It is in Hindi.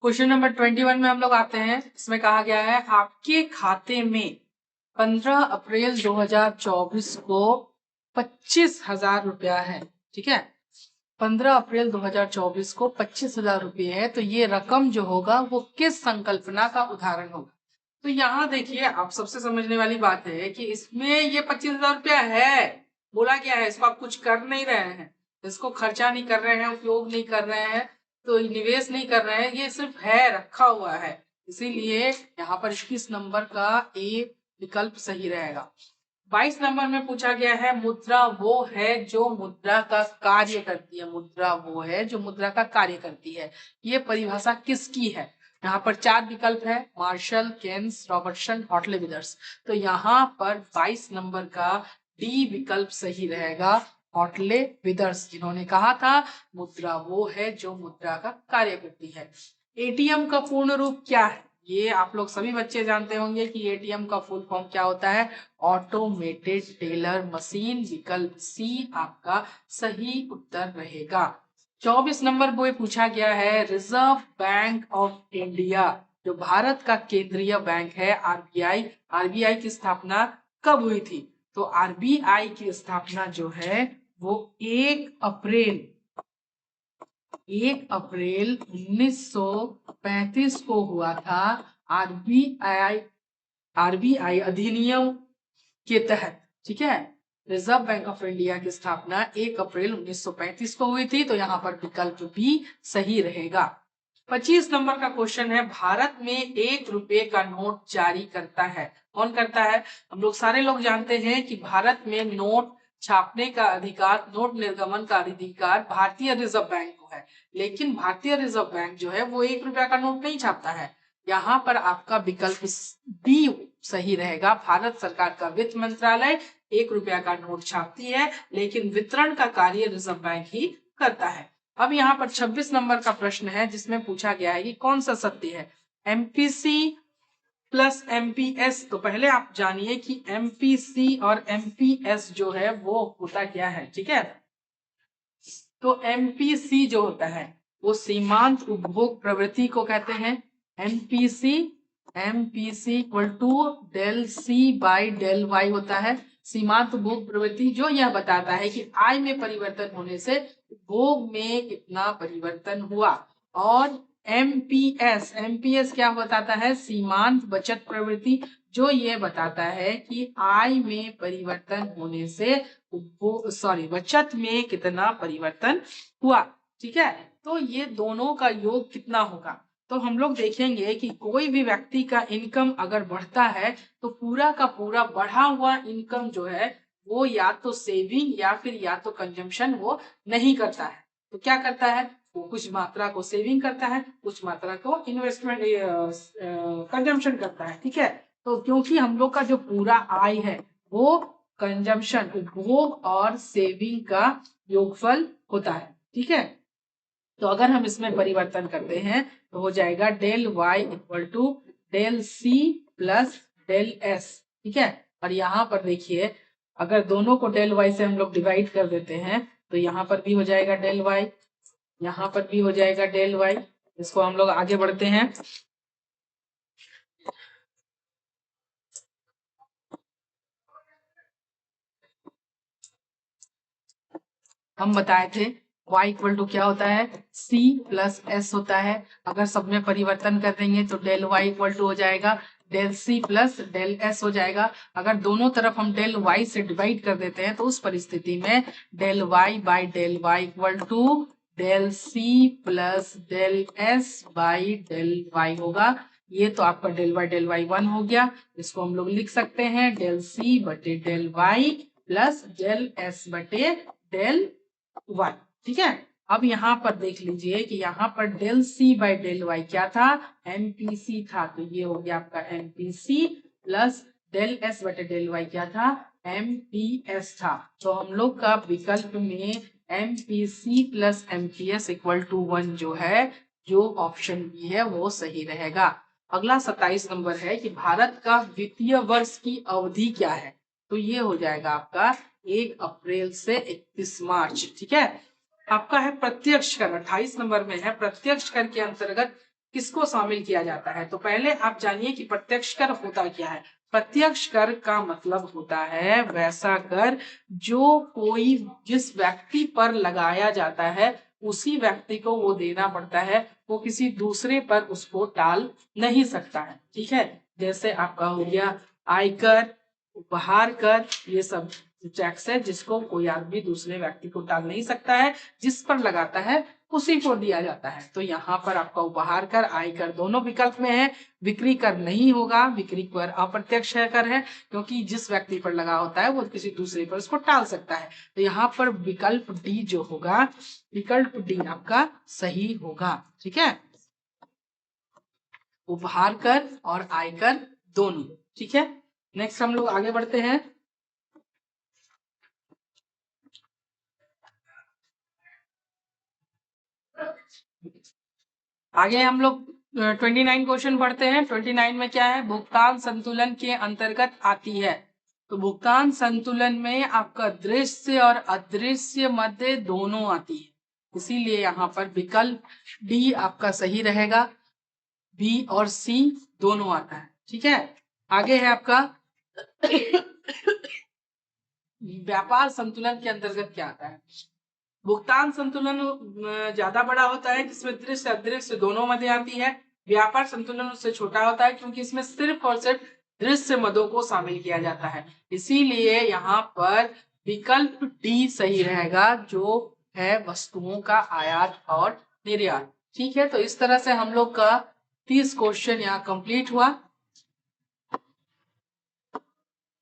क्वेश्चन नंबर 21 में हम लोग आते हैं। इसमें कहा गया है आपके खाते में 15 अप्रैल 2024 को 25,000 रुपया है। ठीक है, 15 अप्रैल 2024 को 25,000 रुपये है। तो ये रकम जो होगा वो किस संकल्पना का उदाहरण होगा। तो यहाँ देखिए, आप सबसे समझने वाली बात है कि इसमें ये 25,000 रुपया है, बोला गया है, इसको आप कुछ कर नहीं रहे हैं, इसको खर्चा नहीं कर रहे हैं, उपयोग नहीं कर रहे हैं, तो निवेश नहीं कर रहे हैं, ये सिर्फ है, रखा हुआ है। इसीलिए यहाँ पर 21 नंबर का ए विकल्प सही रहेगा। 22 नंबर में पूछा गया है मुद्रा वो है जो मुद्रा का कार्य करती है। मुद्रा वो है जो मुद्रा का कार्य करती है, ये परिभाषा किसकी है। यहाँ पर 4 विकल्प है, martial, Keynes, Robertson, hotel withers. तो यहाँ पर 22 नंबर का डी विकल्प सही रहेगा, हॉटले विदर्स, जिन्होंने कहा था मुद्रा वो है जो मुद्रा का कार्य करती है। एटीएम का पूर्ण रूप क्या है, ये आप लोग सभी बच्चे जानते होंगे कि एटीएम का फुल फॉर्म क्या होता है, ऑटोमेटेड टेलर मशीन। विकल्प सी आपका सही उत्तर रहेगा। 24 नंबर वो पूछा गया है रिजर्व बैंक ऑफ इंडिया, जो भारत का केंद्रीय बैंक है, आरबीआई। आरबीआई की स्थापना कब हुई थी। तो आरबीआई की स्थापना जो है वो 1 अप्रैल 1935 को हुआ था। आरबीआई अधिनियम के तहत। ठीक है, रिजर्व बैंक ऑफ इंडिया की स्थापना 1 अप्रैल 1935 को हुई थी। तो यहाँ पर विकल्प भी सही रहेगा। 25 नंबर का क्वेश्चन है भारत में 1 रुपए का नोट जारी करता है, कौन करता है। हम लोग सारे लोग जानते हैं कि भारत में नोट छापने का अधिकार, नोट निर्गमन का अधिकार भारतीय रिजर्व बैंक को है। लेकिन भारतीय रिजर्व बैंक जो है वो 1 रुपया का नोट नहीं छापता है। यहाँ पर आपका विकल्प डी सही रहेगा। भारत सरकार का वित्त मंत्रालय 1 रुपया का नोट छापती है, लेकिन वितरण का कार्य रिजर्व बैंक ही करता है। अब यहाँ पर 26 नंबर का प्रश्न है, जिसमें पूछा गया है कि कौन सा सत्य है, एमपीसी प्लस एमपीएस। तो पहले आप जानिए कि एमपीसी और एमपीएस जो है वो होता क्या है। ठीक है, तो एमपीसी जो होता है वो सीमांत उपभोग प्रवृत्ति को कहते हैं। MPC MPC equal to del C by del Y होता है, सीमांत उपभोग प्रवृत्ति, जो यह बताता है कि आय में परिवर्तन होने से उपभोग में कितना परिवर्तन हुआ। और एमपीएस एमपीएस क्या बताता है, सीमांत बचत प्रवृत्ति, जो ये बताता है कि आय में परिवर्तन होने से बचत में कितना परिवर्तन हुआ। ठीक है, तो ये दोनों का योग कितना होगा। तो हम लोग देखेंगे कि कोई भी व्यक्ति का इनकम अगर बढ़ता है तो पूरा का पूरा बढ़ा हुआ इनकम जो है वो या तो सेविंग या फिर या तो कंजम्पशन वो नहीं करता है। तो क्या करता है, वो कुछ मात्रा को सेविंग करता है, कुछ मात्रा को इन्वेस्टमेंट कंजम्पशन करता है। ठीक है, तो क्योंकि हम लोग का जो पूरा आय है वो कंजम्पशन, उपभोग और सेविंग का योगफल होता है। ठीक है, तो अगर हम इसमें परिवर्तन करते हैं तो हो जाएगा del Y equal to del C plus del S. ठीक है, और यहाँ पर देखिए अगर दोनों को डेल वाई से हम लोग डिवाइड कर देते हैं तो यहाँ पर भी हो जाएगा डेल वाई, यहाँ पर भी हो जाएगा डेल वाई। इसको हम लोग आगे बढ़ते हैं। हम बताए थे y इक्वल टू क्या होता है, c प्लस एस होता है। अगर सब में परिवर्तन कर देंगे तो डेल y इक्वल टू हो जाएगा del c plus del S हो जाएगा। अगर दोनों तरफ हम डेल y से डिवाइड कर देते हैं तो उस परिस्थिति में del y by del y equal to del c plus del S by del y होगा। ये तो आपका डेल y 1 हो गया। इसको हम लोग लिख सकते हैं डेल c बटे del y plus del S बटे डेल वाई। ठीक है, अब यहाँ पर देख लीजिए कि यहाँ पर del C by del Y क्या था, एमपीसी था। तो ये हो गया आपका एमपीसी प्लस डेल एस बटे डेल वाई क्या था, एमपीएस था। तो हम लोग का विकल्प में MPC plus MPS equal to 1 जो है, जो ऑप्शन बी है वो सही रहेगा। अगला 27 नंबर है कि भारत का वित्तीय वर्ष की अवधि क्या है। तो ये हो जाएगा आपका 1 अप्रैल से 31 मार्च। ठीक है, आपका है प्रत्यक्ष कर, 28 नंबर में है प्रत्यक्ष कर के अंतर्गत किसको शामिल किया जाता है? तो पहले आप जानिए कि प्रत्यक्ष कर होता क्या है। प्रत्यक्ष कर का मतलब होता है वैसा कर जो कोई जिस व्यक्ति पर लगाया जाता है उसी व्यक्ति को वो देना पड़ता है, वो किसी दूसरे पर उसको टाल नहीं सकता है। ठीक है, जैसे आपका हो गया आयकर, उपहार कर, ये सब टैक्स है जिसको कोई आदमी दूसरे व्यक्ति को टाल नहीं सकता है, जिस पर लगाता है उसी को दिया जाता है। तो यहाँ पर आपका उपहार कर, आयकर दोनों विकल्प में है। बिक्री कर नहीं होगा, बिक्री कर अप्रत्यक्ष कर है क्योंकि जिस व्यक्ति पर लगा होता है वो किसी दूसरे पर उसको टाल सकता है। तो यहाँ पर विकल्प डी जो होगा, विकल्प डी आपका सही होगा। ठीक है, उपहार कर और आयकर दोनों। ठीक है, नेक्स्ट हम लोग आगे बढ़ते हैं। आगे हम लोग 29 क्वेश्चन पढ़ते हैं। 29 में क्या है, भुगतान संतुलन के अंतर्गत आती है। तो भुगतान संतुलन में आपका दृश्य और अदृश्य मध्य दोनों आती है, इसीलिए यहाँ पर विकल्प डी आपका सही रहेगा। बी और सी दोनों आता है। ठीक है, आगे है आपका व्यापार संतुलन के अंतर्गत क्या आता है। भुगतान संतुलन ज्यादा बड़ा होता है जिसमें दृश्य अदृश्य दोनों मदे आती है। व्यापार संतुलन उससे छोटा होता है क्योंकि इसमें सिर्फ और सिर्फ दृश्य मदों को शामिल किया जाता है, इसीलिए यहाँ पर विकल्प डी सही रहेगा, जो है वस्तुओं का आयात और निर्यात। ठीक है, तो इस तरह से हम लोग का 30 क्वेश्चन यहाँ कंप्लीट हुआ।